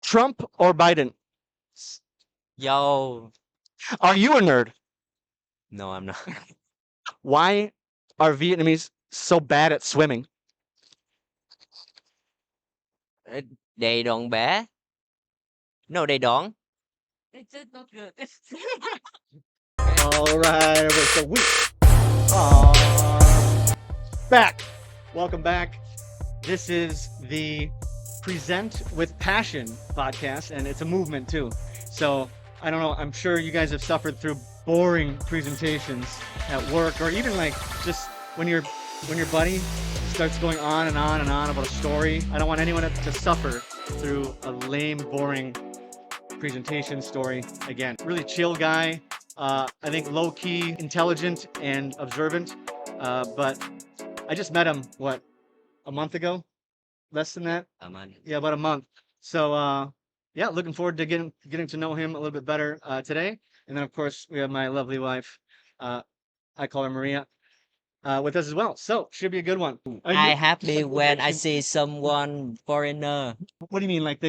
Trump or Biden? Yo, Are you a nerd? no, I'm not. Why are Vietnamese so bad at swimming? Uh, They don't bé. No, they don't. It's just not good. All right, okay, so we are back. Welcome back. This is the Present with Passion podcast, and it's a movement too. So I don't know. I'm sure you guys have suffered through boring presentations at work, or even like just when your buddy starts going on and on and on about a story. I don't want anyone to suffer through a lame, boring presentation story. Again, really chill guy. I think low key, intelligent, and observant. But I just met him, what, a month ago? Less than that? Man. Yeah, about a month. So, yeah, looking forward to getting to know him a little bit better today. And then, of course, we have my lovely wife. Uh, I call her Maria. With us as well. So, should be a good one. Are I you? happy when I see someone foreigner. What do you mean? Like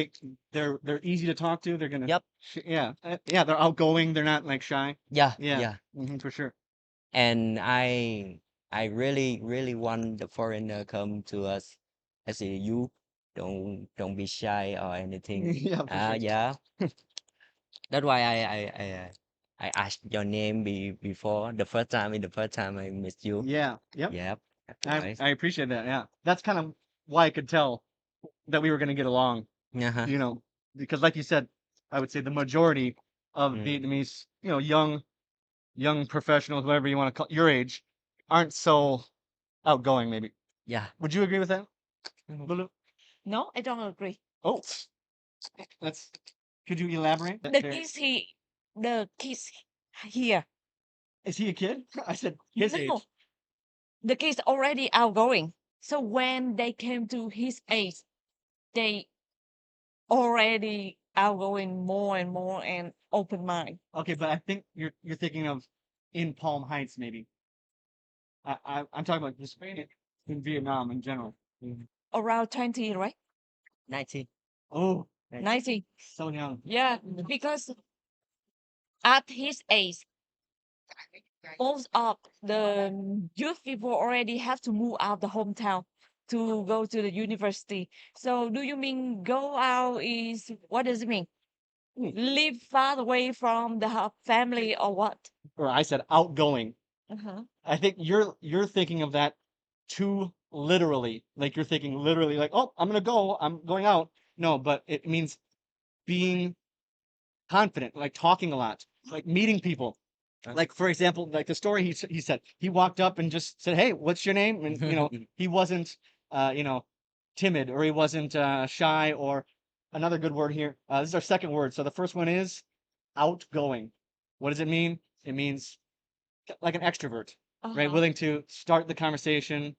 they're easy to talk to. They're gonna. Yep. Yeah. Yeah. They're outgoing. They're not like shy. Yeah, Yeah. yeah. For sure. And I really want the foreigner come to us. I say you don't be shy or anything. Yeah, for sure. Yeah. That's why I asked your name before the first time. In the first time I met you. Yeah. Yep. Yep. I Right. I appreciate that. Yeah. That's kind of why I could tell that we were gonna get along. Uh-huh. You know, because like you said, I would say the majority of Mm. Vietnamese, young professionals, whatever you want to call your age, aren't so outgoing. Maybe. Yeah. Would you agree with that, Mhm. Lulu? No, I don't agree. Oh, that's. Could you elaborate? The kids here. Is he a kid? I said his age. No, the kids already outgoing. So when they came to his age, they already outgoing more and more and open mind. Okay, but I think you're thinking of in Palm Heights, maybe. I'm talking about just in Vietnam in general. Around 20, right? 19. Oh, 90. so young. Yeah, because at his age, most of the youth people already have to move out the hometown to go to the university. So do you mean go out is what does it mean? Live far away from the family or what? Or I said outgoing. Uh-huh. I think you're thinking of that too literally. Like you're thinking literally like, "Oh, I'm going to go. I'm going out." No, but it means being confident, like talking a lot, like meeting people. Like for example, like the story he said, he walked up and just said, "Hey, what's your name?" And he wasn't you know, timid, or he wasn't shy, or another good word here. This is our second word. So the first one is outgoing. What does it mean? It means like an extrovert, right? Uh-huh. Willing to start the conversation,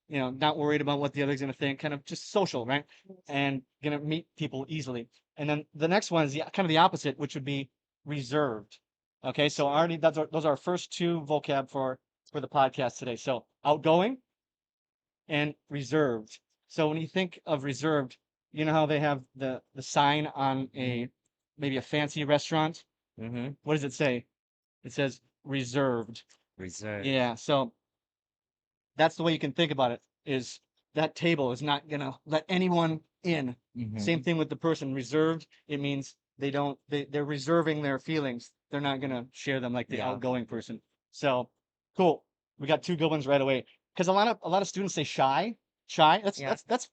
not worried about what the other's going to think, kind of just social, right? And going to meet people easily. And then the next one is kind of the opposite, which would be reserved. Okay, so already those are our first two vocab for the podcast today. So outgoing and reserved. So when you think of reserved, you know how they have the sign on maybe a fancy restaurant? Mm-hmm. What does it say? It says reserved. Reserve. Yeah, so that's the way you can think about it, is that table is not gonna let anyone in. Same Mm-hmm. thing with the person reserved. It means they're reserving their feelings. They're not gonna share them like the Yeah. outgoing person. So cool. We got two good ones right away. Because a lot of students say shy. Shy. That's Yeah. that's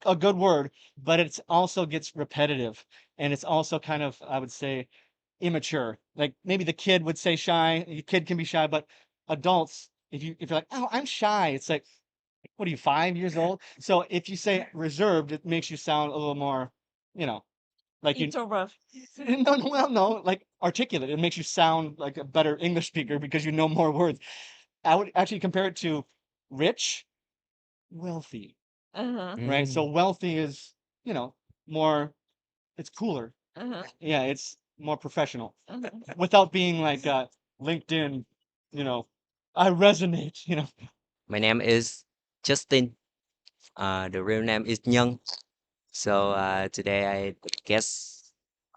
a good word, but it's also gets repetitive, and it's also kind of, I would say, immature. Like maybe the kid would say shy. The kid can be shy, but adults, if you're like, "Oh, I'm shy," it's like, what are you, 5 years old? So if you say reserved, it makes you sound a little more, you know, like you. Introvert. No, no, well, no, like articulate. It makes you sound like a better English speaker because you know more words. I would actually compare it to rich, wealthy, Uh-huh. right? So Mm. wealthy is, more, it's cooler. Uh-huh. Yeah, it's more professional Uh-huh. without being like LinkedIn, you know, I resonate. My name is Justin. The real name is Nhân. So today I guess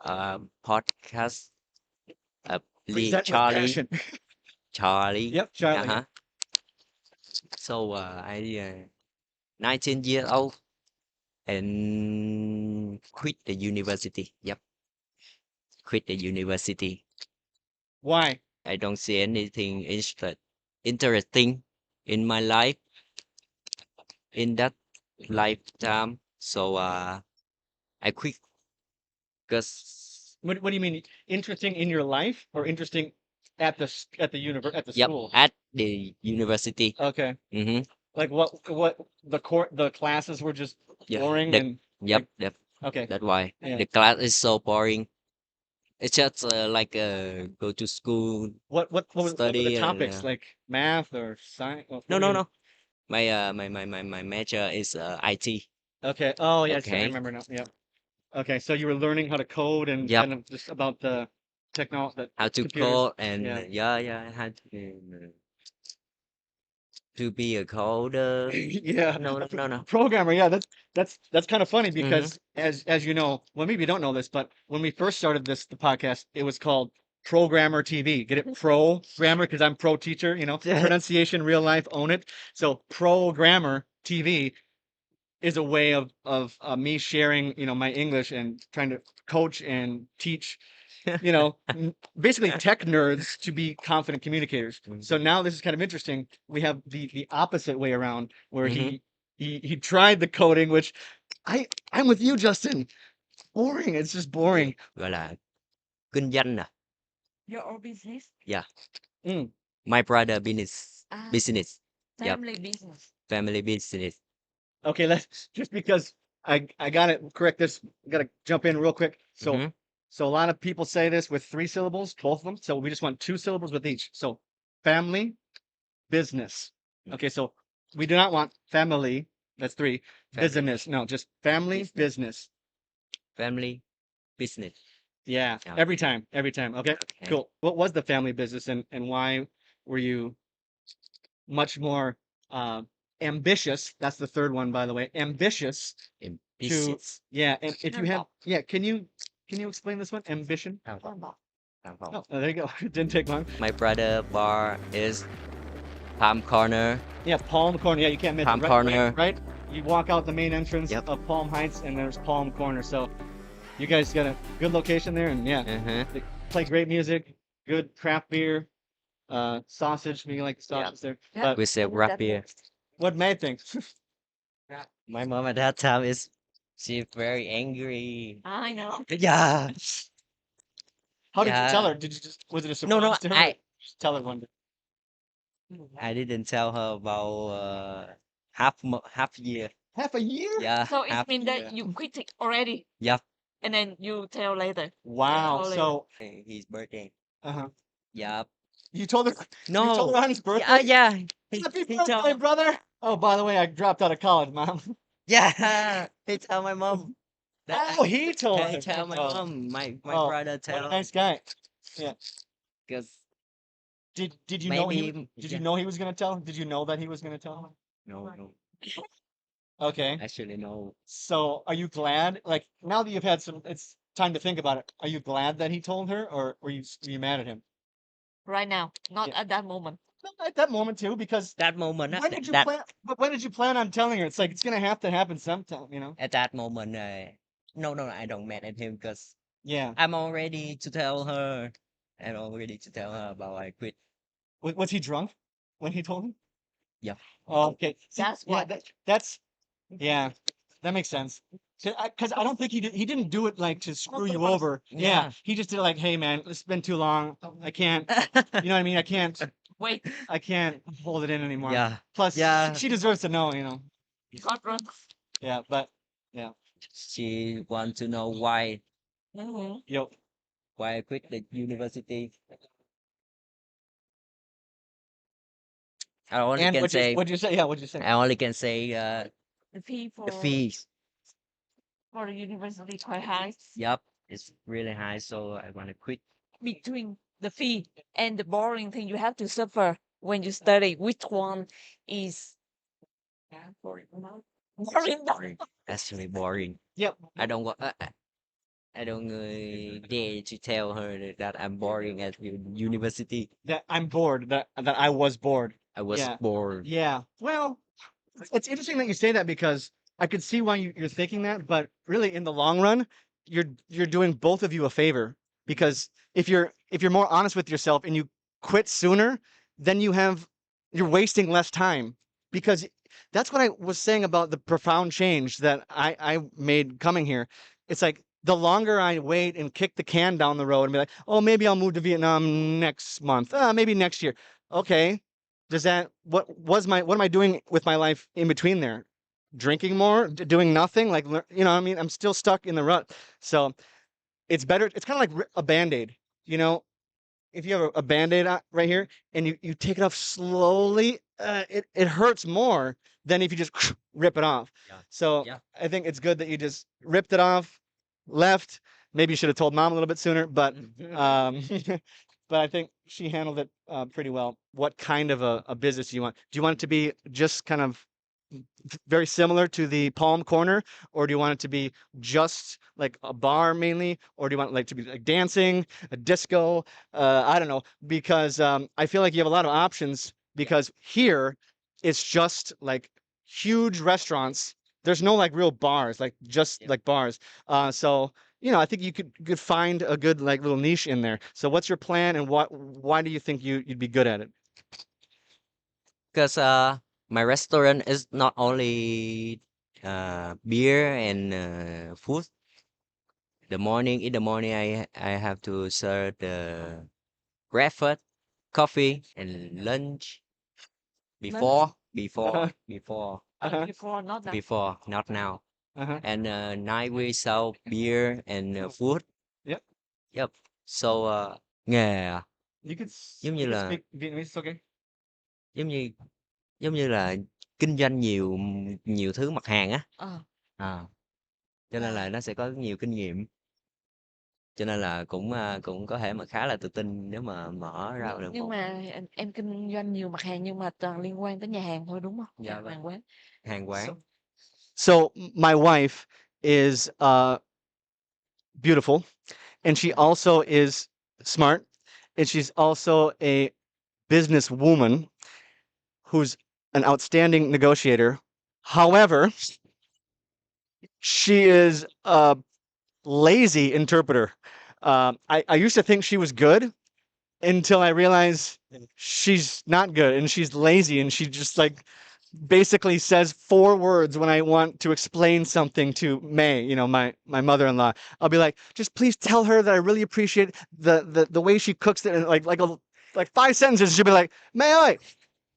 podcast Present with Charlie. passion. Charlie. Yep, Charlie. Uh-huh. So I 19 years old and quit the university. Yep, quit the university. Why? I don't see anything interesting in my life in that lifetime. So I quit because What do you mean? Interesting in your life or interesting at at the yep, school? at the university. Okay. Mm-hmm. Like the classes were just Yeah. boring The, and yep, like yep. okay. That's why Yeah. the class is so boring. It's just like go to school, What were the study, and topics? Like math or science? What no, were no, you no. My major is IT. Okay. Oh, yes, I Okay. remember now. Yep. Okay, so you were learning how to code and Yep. kind of just about the the How to computers. code and Yeah. yeah, how to be a coder. Yeah. No, no, no, no. Programmer, yeah, that's kind of funny Mm-hmm. because as you know, well maybe you don't know this, but when we first started the podcast, it was called Programmer TV. Get it? Programmer because I'm pro teacher, pronunciation, real life, own it. So Programmer TV is a way of me sharing, my English and trying to coach and teach, basically tech nerds to be confident communicators. So now this is kind of interesting. We have the opposite way around where Mm-hmm. he tried the coding, which I'm with you, Justin. Boring. It's just boring. Gọi là kinh doanh à? Your own business? Yeah. Mm. My brother business. Ah, Business. Yep. family business. Family business. Okay, let's just because I got it correct. Gotta jump in real quick. So Mm-hmm. so a lot of people say this with 3 syllables, both of them. So we just want 2 syllables with each. So family, business. Okay, so we do not want family. That's 3. Family. Business. No, just family, business. Family business. Yeah, Yeah. every time, every time. Okay, Okay. cool. What was the family business and why were you much more ambitious? That's the third one, by the way. Ambitious to Business. yeah. And if you have Number. yeah, can you explain this one? Ambition. Number. Oh, there you go. It didn't take long. My brother bar is Palm Corner. Yeah, Palm Corner. Yeah, you can't miss Palm it. Corner. Right. You walk out the main entrance Yep. of Palm Heights, and there's Palm Corner. So you guys got a good location there, and yeah, Uh-huh. they play great music, good craft beer, sausage. We like the Yeah. sausage there. Yeah. But We sell rap beer. what May thinks. My mom at that time she's very angry. I know. Yeah. How did you tell Yeah. her? Did you was it a No, surprise no, to her? Or just tell her one day. I didn't tell her about half year. Half a year? Yeah, So it half means year. that you quit it already, Yep. and then you tell later. Wow. Tell later. So His birthday. uh-huh. Yep. You told her you told No. her on his birthday? Yeah. Happy He birthday, told. brother! Oh, by the way, I dropped out of college, Mom. Yeah. He tell my mom. That Oh, he told I her. tell my Oh, mom. My oh, brother what a tell. nice guy. Yeah. Because Did you know maybe did you know he was gonna tell? Did you know that he was gonna tell? no. Okay. Actually no. So are you glad? Like now that you've had it's time to think about it. Are you glad that he told her, or were you mad at him? Right now, not Yeah. at that moment. No, at that moment too, because That moment. when did you that plan? But when did you plan on telling her? It's like it's gonna have to happen sometime. at that moment. No, I don't mad at him because Yeah. I'm all ready to tell her. I'm all ready to tell her about I quit. Was he drunk when he told him? Yeah. Oh, okay. See, That's yeah, why. that's yeah, that makes sense. Because I don't think he didn't do it like to screw you over. Yeah, Yeah. he just did it like, hey man, it's been too long. I can't. You know what I mean? Wait, I can't hold it in anymore. Yeah. Plus, Yeah. she deserves to know. got drunk. Yeah, but yeah, She want to know why yo, I quit the university. I only and can say what'd you say? Yeah, what'd you say? I only can say The fee the fees. for the university quite high. Yup, it's really high, so I want to quit. Between the fee and the boring thing you have to suffer when you study, which one is boring? Boring. Actually boring. Yep. I don't want. I don't dare to tell her that I'm boring at university. That I'm bored. That I was bored. I was Yeah. bored. Yeah. Well, it's interesting that you say that because I could see why you're thinking that, but really in the long run, you're doing both of you a favor because if you're more honest with yourself and you quit sooner, then you're wasting less time because that's what I was saying about the profound change that I made coming here. It's like the longer I wait and kick the can down the road and be like, oh, maybe I'll move to Vietnam next month, maybe next year. Okay, what am I doing with my life in between there? Drinking more, doing nothing, like I mean, I'm still stuck in the rut. So it's better. It's kind of like a band-aid, you know. If you have a band-aid right here and you take it off slowly, it hurts more than if you just rip it off. Yeah. So Yeah. I think it's good that you just ripped it off, left. Maybe you should have told mom a little bit sooner, but but I think she handled it pretty well. What kind of a business do you want? Do you want it to be just kind of very similar to the Palm Corner, or do you want it to be just like a bar mainly, or do you want it like to be like dancing, a disco? I don't know, because I feel like you have a lot of options because here it's just like huge restaurants. There's no like real bars, like just Yeah. like bars. So I think you could find a good like little niche in there. So what's your plan, and why do you think you'd be good at it? Because my restaurant is not only beer and food. In the morning, I have to serve the breakfast, coffee, and lunch. Before, before, Uh-huh. before, Uh-huh. Before, not now. before, not now. Uh-huh. And night we sell beer and food. Yep. Yep. So nghề You could giống như you could là speak Vietnamese, okay? giống như giống như là kinh doanh nhiều nhiều thứ mặt hàng á. Ờ. À, cho nên là nó sẽ có nhiều kinh nghiệm. Cho nên là cũng có thể mà khá là tự tin nếu mà mở ra được Nhưng một mà em kinh doanh nhiều mặt hàng nhưng mà toàn liên quan tới nhà hàng thôi đúng không? Dạ vâng. Hàng quán. hàng quán. So my wife is beautiful, and she also is smart, and she's also a businesswoman who's an outstanding negotiator. However, she is a lazy interpreter. I used to think she was good until I realized she's not good and she's lazy and she just like basically says 4 words when I want to explain something to May, my mother-in-law. I'll be like, just please tell her that I really appreciate the way she cooks it, and like 5 sentences she'll be like, May, oi,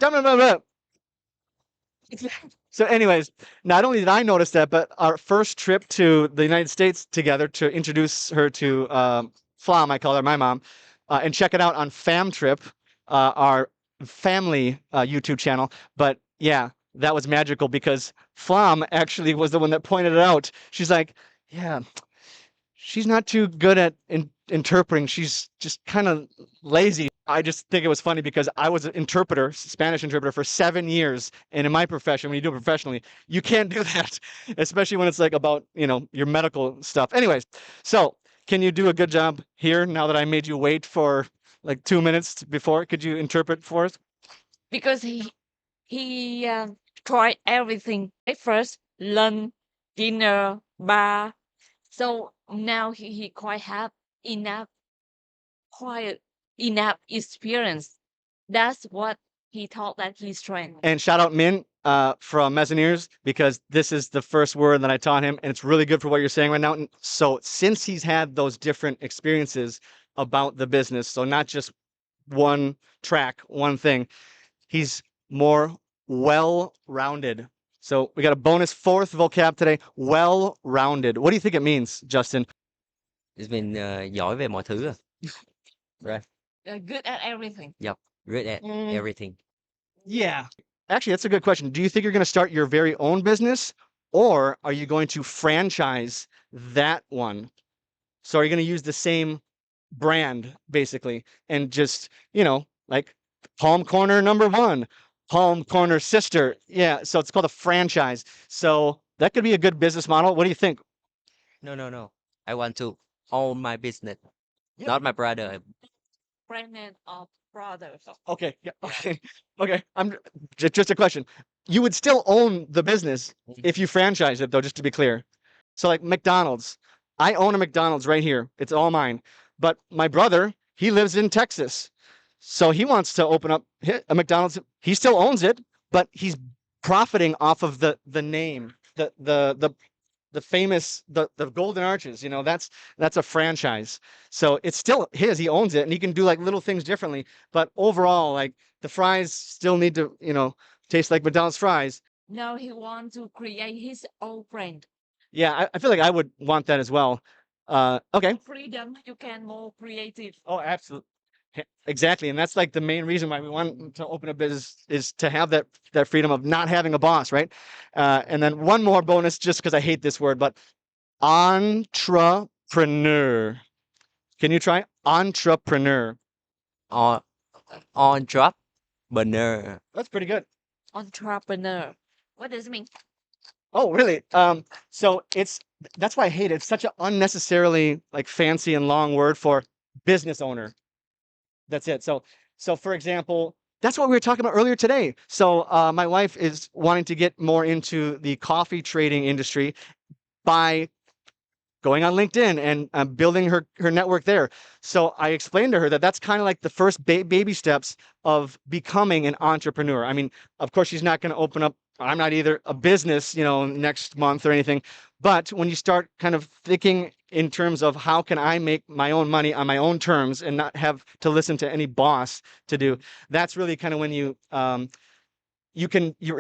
blah, blah, blah, blah. So anyways, not only did I notice that, but our first trip to the United States together to introduce her to Flam, I call her my mom, and check it out on Fam Trip, our family YouTube channel. But yeah, that was magical because Flam actually was the one that pointed it out. She's like, yeah, she's not too good at interpreting. She's just kind of lazy. I just think it was funny because I was an interpreter, Spanish interpreter, for 7 years. And in my profession, when you do it professionally, you can't do that, especially when it's like about, your medical stuff. Anyways, so can you do a good job here now that I made you wait for like 2 minutes before? Could you interpret for us? Because he tried everything. Breakfast, lunch, dinner, bar. So now he quite have enough quite enough experience. That's what he thought that he's trying. And shout out Min from Mezzaniers, because this is the first word that I taught him, and it's really good for what you're saying right now. And so since he's had those different experiences about the business, so not just one track, one thing, he's more well-rounded. So we got a bonus 4th vocab today, well-rounded. What do you think it means, Justin? It's been giỏi về mọi thứ à. Right. Good at everything. Yep. Good at everything. Yeah. Actually, that's a good question. Do you think you're going to start your very own business, or are you going to franchise that one? So are you going to use the same brand basically and just, like Palm Corner #1, Palm Corner sister. Yeah, so it's called a franchise. So that could be a good business model. What do you think? No. I want to own my business, Yeah. not my brother. Pregnant of brothers. Okay. Yeah. Okay. Okay. Just a question. You would still own the business if you franchise it, though, just to be clear. So, like McDonald's, I own a McDonald's right here. It's all mine. But my brother, he lives in Texas. So he wants to open up a McDonald's. He still owns it, but he's profiting off of the name, the famous the Golden Arches. That's a franchise. So it's still his. He owns it, and he can do like little things differently. But overall, like the fries still need to taste like McDonald's fries. Now he wants to create his own brand. Yeah, I feel like I would want that as well. Okay. Freedom, you can more creative. Oh, absolutely. Exactly. And that's like the main reason why we want to open a business is to have that freedom of not having a boss, right? And then one more bonus, just because I hate this word, but entrepreneur. Can you try entrepreneur? On entrepreneur. That's pretty good. Entrepreneur. What does it mean? Oh, really? So that's why I hate it. It's such an unnecessarily like fancy and long word for business owner. That's it. So for example, that's what we were talking about earlier today. So my wife is wanting to get more into the coffee trading industry by going on LinkedIn and building her network there. So I explained to her that that's kind of like the first baby steps of becoming an entrepreneur. I mean, of course, she's not going to open up. I'm not either a business, next month or anything. But when you start kind of thinking in terms of how can I make my own money on my own terms and not have to listen to any boss to do, that's really kind of when you're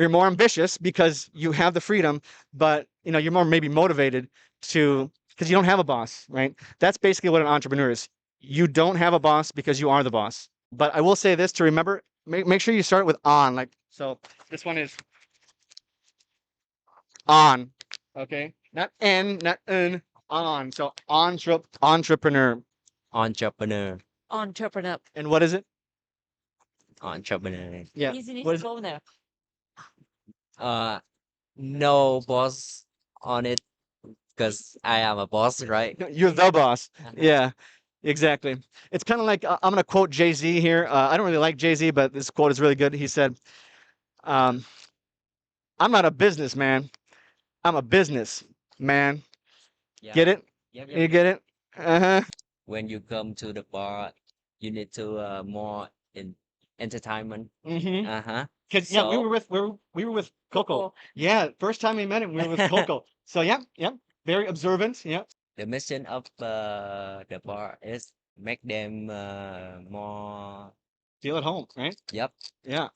more ambitious because you have the freedom, but you're more maybe motivated because you don't have a boss, right? That's basically what an entrepreneur is. You don't have a boss because you are the boss. But I will say this to remember, make sure you start with on. Like, so this one is on, okay? Not N, not N, on. So entrepreneur. Entrepreneur. Entrepreneur. And what is it? Entrepreneur. Yeah. Business What is it? owner. No boss on it because I am a boss, right? You're the boss. Uh-huh. Yeah, exactly. It's kind of like I'm going to quote Jay-Z here. I don't really like Jay-Z, but this quote is really good. He said, um, I'm not a businessman. I'm a business man. Yeah. Get it? Yep, You get it? Uh-huh. When you come to the bar, you need to more in entertainment. Mm-hmm. Uh-huh. Because yeah, we So- were with Coco. Coco. Yeah, first time we met him, we were with Coco. So yeah, very observant. Yeah. The mission of the bar is make them more. Feel at home, right? Yep. Yeah.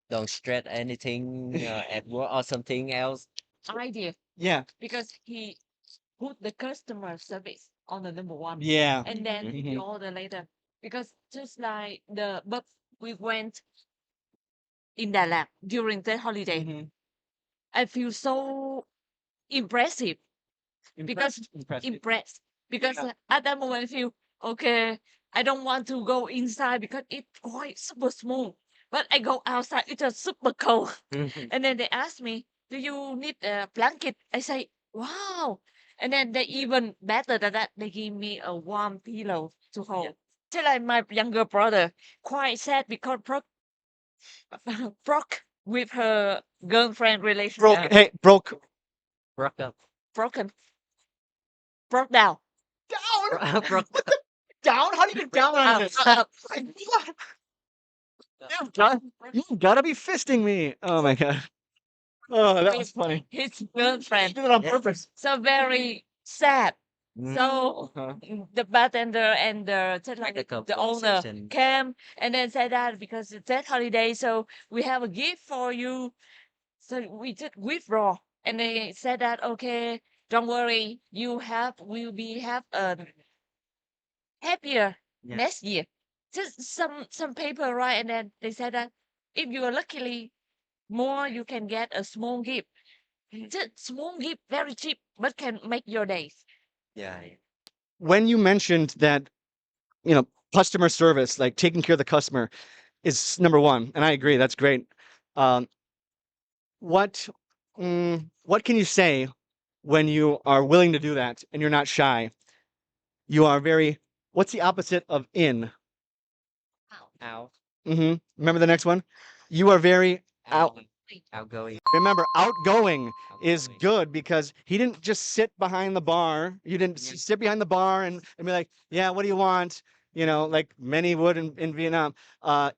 Don't stress anything at work or something else. Idea. Yeah. Because he put the customer service on the number one. Yeah. And then the Mhm. order later. Because just like but we went in Đà Lạt during the holiday. Mhm. I feel so impressive. Because Impressive. impressed because Yeah. at that moment I feel okay. I don't want to go inside because it's quite super small. But I go outside, it's a super cold. And then they ask me, "Do you need a blanket?" I say, "Wow!" And then they even better than that. They give me a warm pillow to hold. Just like my younger brother, quite sad because broke with her girlfriend relationship. Broke. Hey, broke. Broke up. Broken. Broke down. Down. Broke Down. How do you get down on Up, this? up. You've got to be fisting me. Oh my god. Oh, that was funny. His You girlfriend. did it on purpose. So very sad. Mm. So Uh-huh. the bartender and the just like Like a the owner conversation. came and then said that because it's that holiday, so we have a gift for you. So we just withdraw, and they said that okay, don't worry, have a happier Yeah. next year. Just some paper, right? And then they said that if you are luckily more, you can get a small gift. Just small gift, very cheap, but can make your days. Yeah. When you mentioned that, customer service, like taking care of the customer, is number one, and I agree. That's great. Um, what can you say when you are willing to do that and you're not shy. You are very, what's the opposite of in? Out. Remember the next one? You are very out. Outgoing. Remember, outgoing is Outgoing. good because he didn't just sit behind the bar. You didn't sit behind the bar and be like, yeah, what do you want? You know, like many would in Vietnam.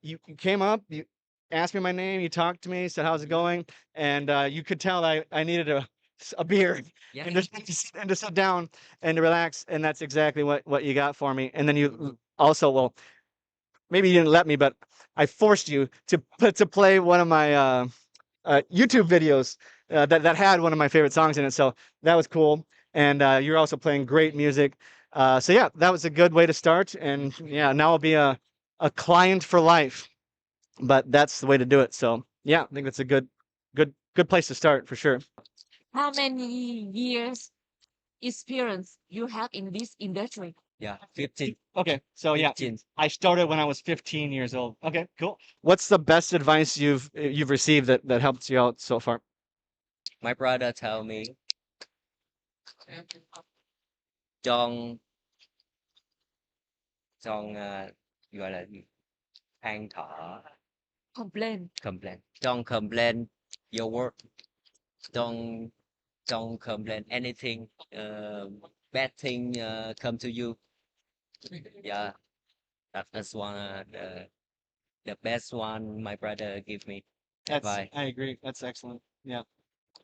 You came up, you asked me my name, you talked to me, said, how's it going? And you could tell I needed a beer Yeah. and to sit down and to relax. And that's exactly what you got for me. And then you also, well, maybe you didn't let me, but I forced you to play one of my YouTube videos that had one of my favorite songs in it. So that was cool. And you're also playing great music. So yeah, that was a good way to start. And yeah, now I'll be a client for life. But that's the way to do it. So yeah, I think that's a good place to start for sure. How many years experience you have in this industry? Yeah. 15. Okay, so yeah, 15. I started when I was 15 years old. Okay, cool. What's the best advice you've received that helped you out so far? My brother tell me don't don't gọi là gì? Than thở. Complain. Complain. Don't complain your work. Don't complain anything. Bad thing come to you. Yeah, that's one the best one my brother give me advice. I agree. That's excellent. Yeah.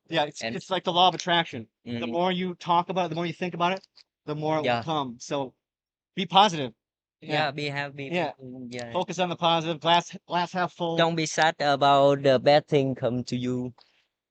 Yeah, And it's like the law of attraction. The mhm, more you talk about it, the more you think about it, the more it will yeah, come. So be positive. Yeah. yeah, be happy. Yeah. Yeah. Focus on the positive. Glass half full. Don't be sad about the bad thing come to you.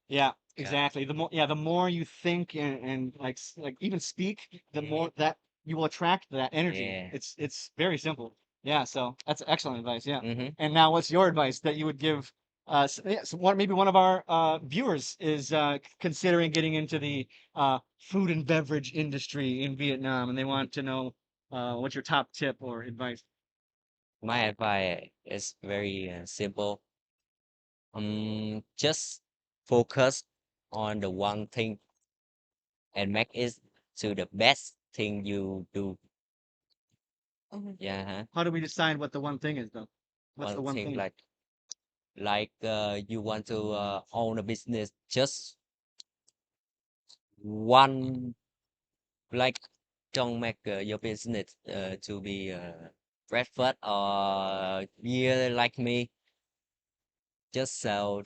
Yeah, Yeah. exactly. The more you think and like even speak, the Yeah. more that you will attract that energy. Yeah. It's very simple. Yeah, so that's excellent advice. Yeah. Mm-hmm. And now, what's your advice that you would give? Yeah, so maybe one of our viewers is considering getting into the food and beverage industry in Vietnam, and they want to know what's your top tip or advice. My advice is very simple. Just focus on the one thing and make it to the best thing you do. Mhm. Yeah, huh? How do we decide what the one thing is, though? What's the One one thing thing? like you want to own a business, just one like don't make your business to be breakfast or beer like me. Just sell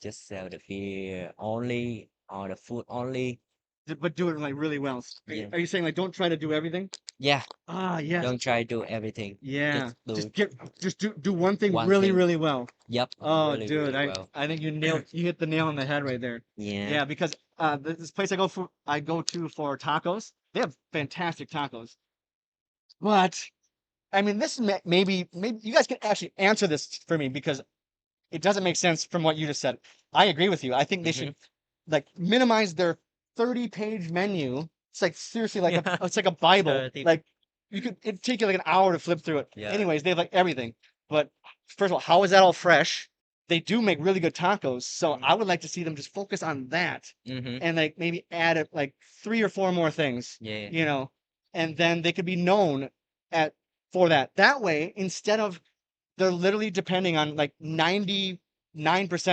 just sell the beer only or the food only. But do it like really well. Yeah. Are you saying like don't try to do everything? Yeah, Ah, yes. don't try to do everything. Yeah. Just Just do one thing one really, thing. really well. Yep, Oh, really, dude, really well. I think you hit the nail on the head right there. Yeah. Yeah, because this place I go to for tacos, they have fantastic tacos. But I mean, maybe you guys can actually answer this for me because it doesn't make sense from what you just said. I agree with you. I think they should like minimize their 30-page menu. It's like seriously like Yeah. it's like a Bible. 30. Like it'd take you like an hour to flip through it. Yeah. Anyways, they have like everything. But first of all, how is that all fresh? They do make really good tacos, so I would like to see them just focus on that Mm-hmm. and like maybe add like 3 or 4 more things, Yeah. you know, and then they could be known at for that. That way, instead of they're literally depending on like 99%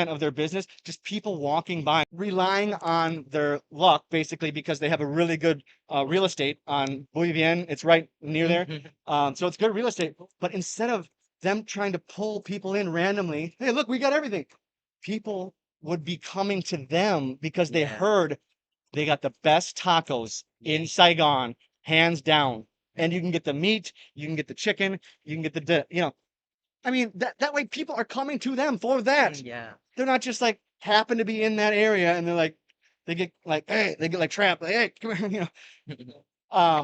of their business, just people walking by, relying on their luck basically because they have a really good real estate on Bui Vien. It's right near there. So it's good real estate. But instead of them trying to pull people in randomly, hey, look, we got everything. People would be coming to them because they Yeah. heard they got the best tacos in Saigon, hands down. And you can get the meat, you can get the chicken, you can get I mean, that way people are coming to them for that. Yeah. They're not just like happen to be in that area and they're like they get like hey, they get like trapped, like, hey, come here,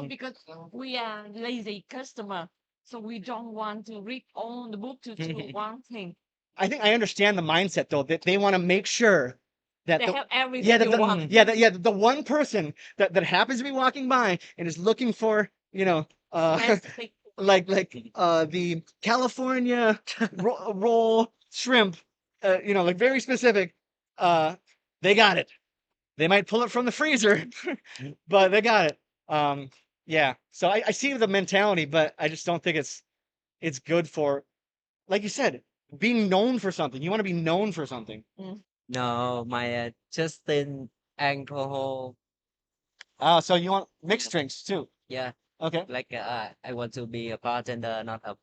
Because we are lazy customer, so we don't want to read all the book to do one thing. I think I understand the mindset though, that they want to make sure that They have everything yeah, you want. the one person that happens to be walking by and is looking for, Specific. like the California roll shrimp, like very specific. They got it. They might pull it from the freezer, but they got it. Yeah. So I see the mentality, but I just don't think it's good for, like you said, being known for something. You want to be known for something. No, my just in alcohol. So you want mixed drinks too. Yeah, Okay. like I want to be a bartender, not a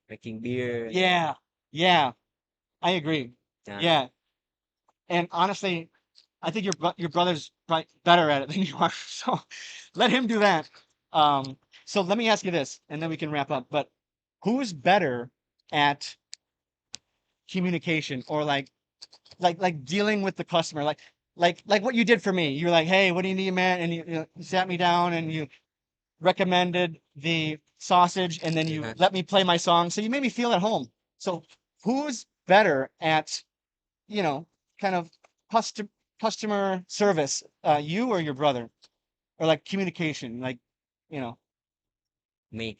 making beer. Yeah. Yeah. I agree. Yeah. Yeah. And honestly, I think your brother's probably better at it than you are. So let him do that. So let me ask you this, and then we can wrap up. But who's better at communication, or like dealing with the customer, like what you did for me? You're like, hey, what do you need, man? And you sat me down and you recommended the sausage, and then you Uh-huh. let me play my song. So you made me feel at home. So who's better at, kind of customer service, you or your brother, or like communication, like, you know, Me.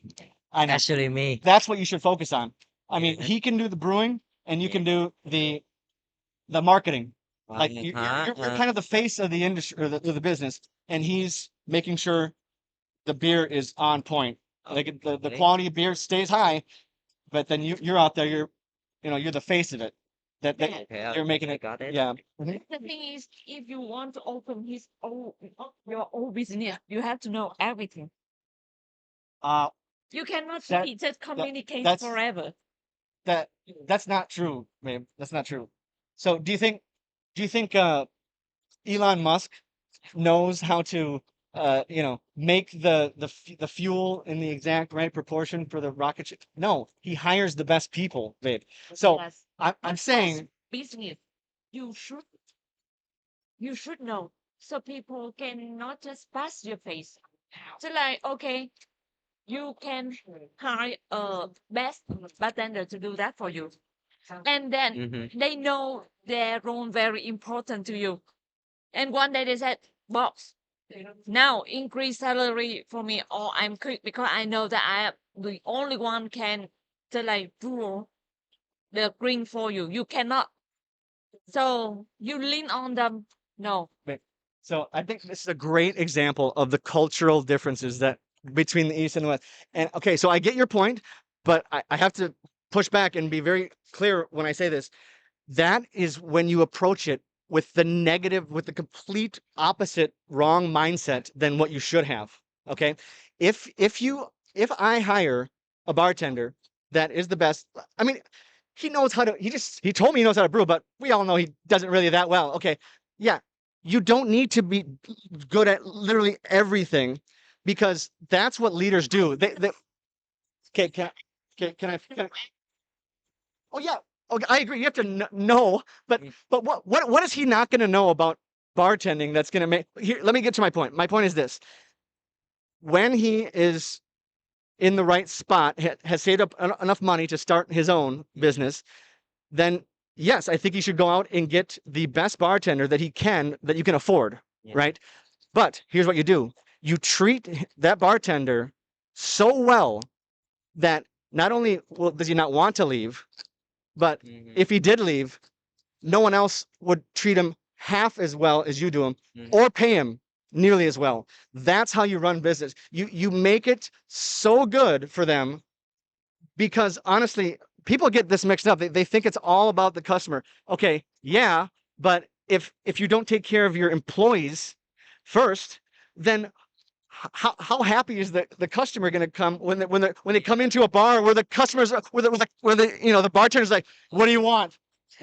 I know Actually, me. that's what you should focus on. I mean, Yeah. he can do the brewing, and you Yeah. can do the marketing. Like Uh-huh. you're kind of the face of the industry, or the business, and he's making sure the beer is on point. Like the Okay. quality of beer stays high, but then you're out there, you're the face of it. That Yeah. Okay, you're making I it. got it. Yeah. Mhm. The thing is, if you want to open your own business, you have to know everything. Uh, You cannot that just communicate that's forever. that that's not true, babe. That's not true. So do you think Elon Musk knows how to make the fuel in the exact right proportion for the rocket ship? No, he hires the best people, babe. So Yes. I'm But as saying, business, you should you should know, so people can not just pass your face. So like, okay, you can hire a best bartender to do that for you, and then Mm-hmm. they know their role very important to you. And one day they said, boss, now increase salary for me, or I'm quit, because I know that I am the only one can to like pour the drink for you. You cannot. So you lean on them. No. babe, so I think this is a great example of the cultural differences that between the East and the West. And okay, so I get your point, but I have to push back and be very clear when I say this. That is when you approach it with the complete opposite wrong mindset than what you should have. Okay. If I hire a bartender that is the best, I mean, he told me he knows how to brew, but we all know he doesn't really that well. Okay. Yeah. You don't need to be good at literally everything, because that's what leaders do. Okay. Can I, oh yeah. Okay, I agree. You have to know, but Mm. what is he not going to know about bartending that's going to make here? Let me get to my point. My point is this: when he is in the right spot, has saved up enough money to start his own business, then yes, I think he should go out and get the best bartender that you can afford, Yeah. right? But here's what you do: you treat that bartender so well that not only does he not want to leave, but Mhm. if he did leave, no one else would treat him half as well as you do him, Mhm. or pay him nearly as well. That's how you run business. You make it so good for them, because honestly, people get this mixed up. They think it's all about the customer. Okay, yeah, but if you don't take care of your employees first, then how happy is the customer going to come when they come into a bar where the customers where the bartender's like, what do you want?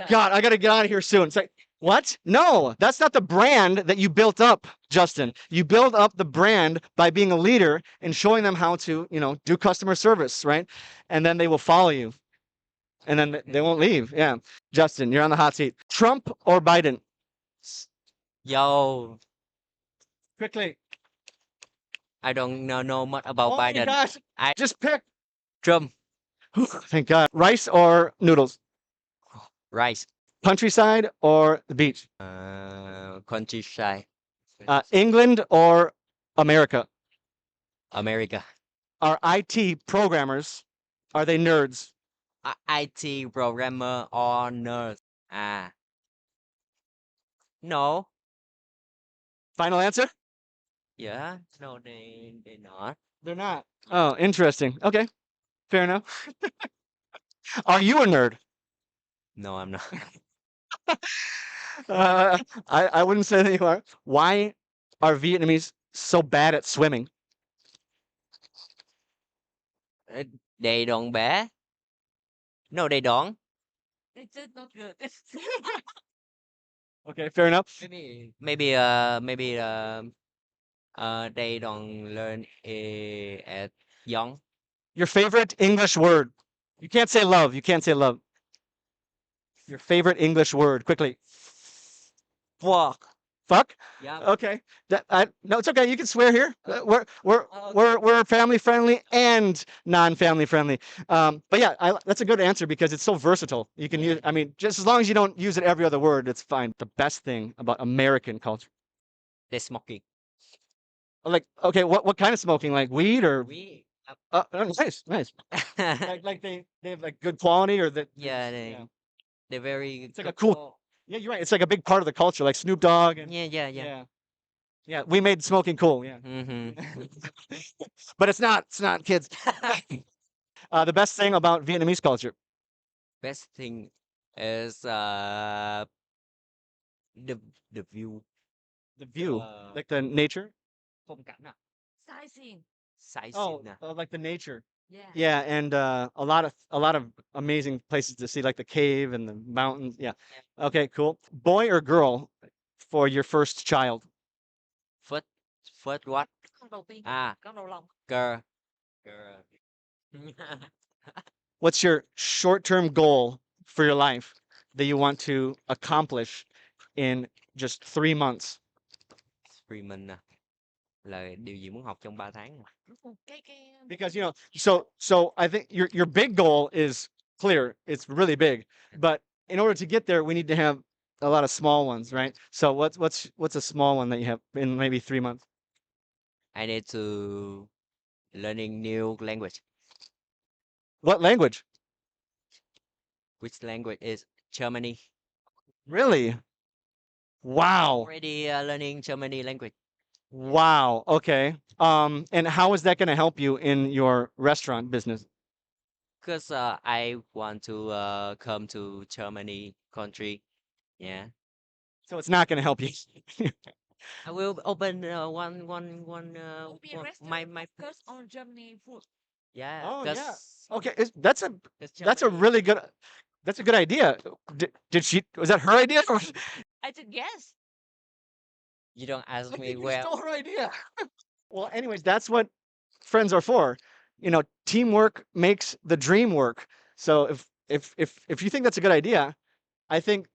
God, I got to get out of here soon. It's like, what? No, that's not the brand that you built up, Justin. You build up the brand by being a leader and showing them how to, do customer service, right? And then they will follow you, and then they won't leave. Yeah. Justin, you're on the hot seat. Trump or Biden? Yo, Quickly. I don't know much about Oh my Biden. gosh. I Just pick. Trump. Thank God. Rice or noodles? Rice. Countryside or the beach? Countryside. England or America? America. Are IT programmers, are they nerds? IT programmer or nurse. Ah, no. Final answer? Yeah, no, they not. They're not. Oh, interesting. Okay, fair enough. Are you a nerd? No, I'm not. I wouldn't say that you are. Why are Vietnamese so bad at swimming? Uh, They don't bé. No, they don't. It's just not good. Okay, fair enough. Maybe they don't learn at young. Your favorite English word? You can't say love. You can't say love. Your favorite English word, quickly. Fuck. Fuck. Yeah. Okay. No, it's okay. You can swear here. We're Oh, okay. we're family friendly and non-family friendly. But yeah, that's a good answer because it's so versatile. You can use. I mean, just as long as you don't use it every other word, it's fine. The best thing about American culture, They smoking. like, okay, what kind of smoking? Like weed or? We. Nice, nice. Like they have like good quality or that. Yeah, Yeah. they're very. It's like a cool. Yeah, you're right. It's like a big part of the culture, like Snoop Dogg and. Yeah. Yeah. Yeah, we made smoking cool. Yeah. Mm-hmm. But it's not. It's not, kids. The best thing about Vietnamese culture. Best thing is the the view. The view, Uh, like the nature. phong cảnh à? Sightseeing. Sightseeing à? Like the nature. Yeah. Yeah, and a lot of amazing places to see, like the cave and the mountains. Yeah. Okay, cool. Boy or girl for your first child? First, first what? Con đầu tiên. À, Con đầu lòng. girl. Girl. What's your short-term goal for your life that you want to accomplish in just 3 months? Freeman à? Là điều gì muốn học trong 3 tháng à? Cái Because so I think your big goal is clear. It's really big, but in order to get there, we need to have a lot of small ones, right? So what's a small one that you have in maybe 3 months? I need to learning new language. What language? Which language is Germany? Really? Wow. Already learning Germany language. Wow. Okay. And how is that going to help you in your restaurant business? Because I want to come to Germany country. Yeah. So it's not going to help you. I will open one will be a my restaurant focused on Germany food. yeah. Oh, yeah. Because Okay, that's a Germany. really good that's a good idea. Was that her idea? Or I said yes. You don't ask I me think you where. stole her idea. Well, anyways, that's what friends are for. You know, teamwork makes the dream work. So if you think that's a good idea, I think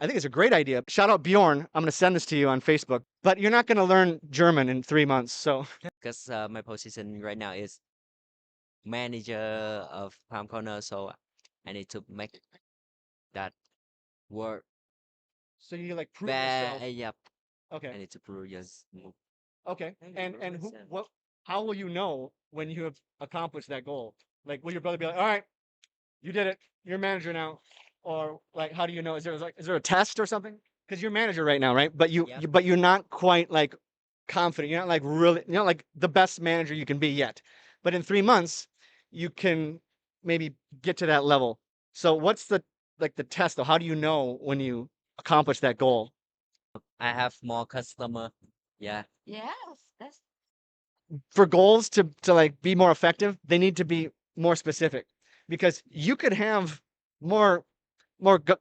it's a great idea. Shout out Bjorn. I'm going to send this to you on Facebook. But you're not going to learn German in 3 months. So Because my position right now is manager of Palm Corner, so I need to make that work. so you like prove Yep. I Okay. need to prove yes. Okay. Thank you And very and much, sir. how will you know when you have accomplished that goal? Like, will your brother be like, "All right, you did it. You're a manager now," or like, how do you know? Is there a test or something? Because you're a manager right now, right? But Yep. but you're not quite like confident. You're not like really, you're not like the best manager you can be yet. But in 3 months, you can maybe get to that level. So what's the test though? How do you know when you accomplish that goal? I have more customer. Yeah. Yes, that's For goals to like be more effective, they need to be more specific because you could have more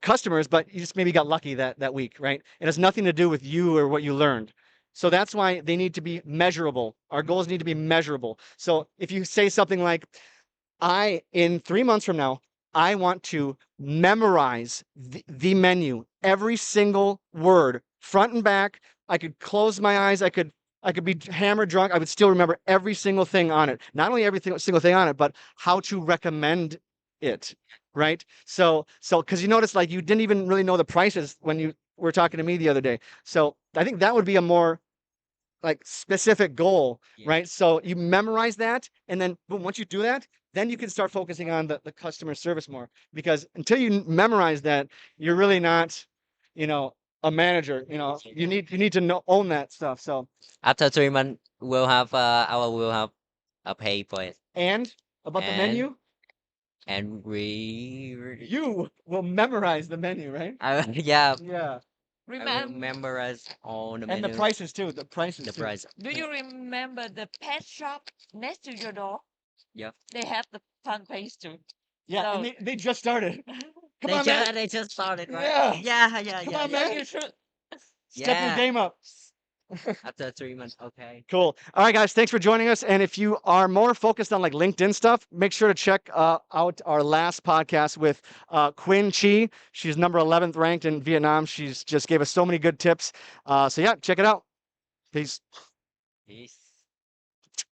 customers, but you just maybe got lucky that week, right? It has nothing to do with you or what you learned. So that's why they need to be measurable. Our goals need to be measurable. So if you say something like, in 3 months from now, I want to memorize the menu, every single word, front and back. I could close my eyes. I could be hammered drunk. I would still remember every single thing on it. Not only single thing on it, but how to recommend it. Right. So because you notice, like, you didn't even really know the prices when you were talking to me the other day. So I think that would be a more like specific goal, Yeah. right? So you memorize that, and then boom, once you do that, then you can start focusing on the customer service more. Because until you memorize that, you're really not, you know, a manager. You need to own that stuff. So, After 3 months, we'll have our will have a pay for it, and about the and menu, and we you will memorize the menu, right? yeah, Yeah, I will Remember, memorize all the and the menu, prices too. The prices the too. price. do you remember the pet shop next to your door? Yep. They have the fun page too. Yeah, and So they just started. Come They on, man. they just started, right? Yeah. Yeah, Come yeah, on, yeah. man. you should. Step your Yeah. game up. After 3 months, okay. Cool. All right, guys, thanks for joining us. And if you are more focused on like LinkedIn stuff, make sure to check out our last podcast with Quinn Chi. She's number 11th ranked in Vietnam. She's just gave us so many good tips. So yeah, check it out. Peace. Peace.